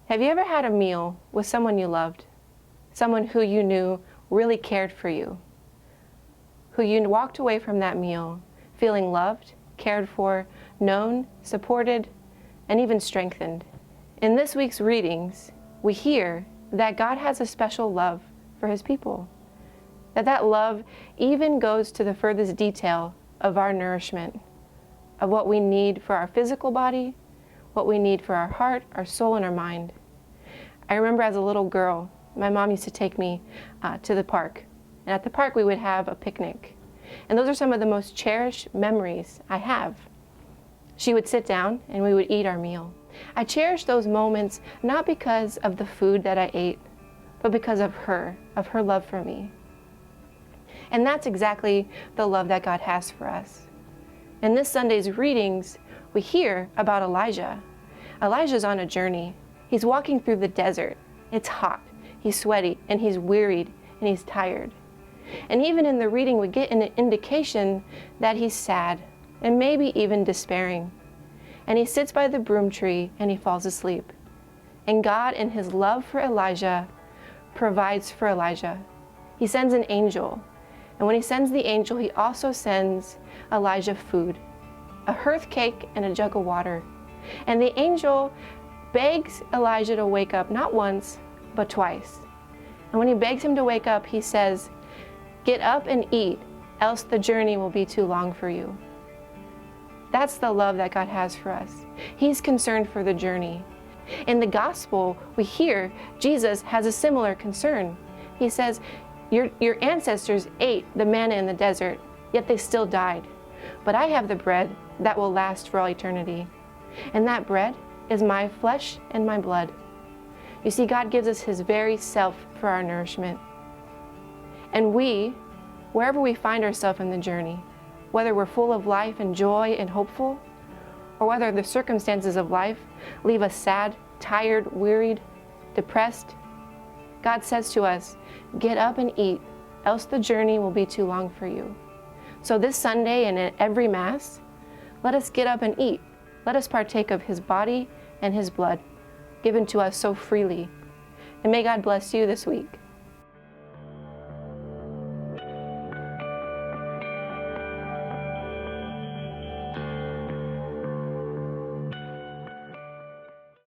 Have you ever had a meal with someone you loved? Someone who you knew really cared for you? Who you walked away from that meal feeling loved, cared for, known, supported, and even strengthened? In this week's readings, we hear that God has a special love for His people. That love even goes to the furthest detail of our nourishment, of what we need for our physical body, what we need for our heart, our soul, and our mind. I remember as a little girl, my mom used to take me to the park. And at the park, we would have a picnic. And those are some of the most cherished memories I have. She would sit down and we would eat our meal. I cherish those moments not because of the food that I ate, but because of her love for me. And that's exactly the love that God has for us. In this Sunday's readings, we hear about Elijah. Elijah's on a journey. He's walking through the desert. It's hot, he's sweaty, and he's wearied, and he's tired. And even in the reading, we get an indication that he's sad, and maybe even despairing. And he sits by the broom tree, and he falls asleep. And God, in His love for Elijah, provides for Elijah. He sends an angel. And when He sends the angel, He also sends Elijah food, a hearth cake and a jug of water. And the angel begs Elijah to wake up not once, but twice. And when he begs him to wake up, he says, "Get up and eat, else the journey will be too long for you." That's the love that God has for us. He's concerned for the journey. In the gospel, we hear Jesus has a similar concern. He says, your ancestors ate the manna in the desert, yet they still died. But I have the bread that will last for all eternity. And that bread is my flesh and my blood. You see, God gives us His very self for our nourishment. And we, wherever we find ourselves in the journey, whether we're full of life and joy and hopeful, or whether the circumstances of life leave us sad, tired, wearied, depressed, God says to us, "Get up and eat, else the journey will be too long for you." So this Sunday and at every Mass, let us get up and eat. Let us partake of His body and His blood, given to us so freely. And may God bless you this week.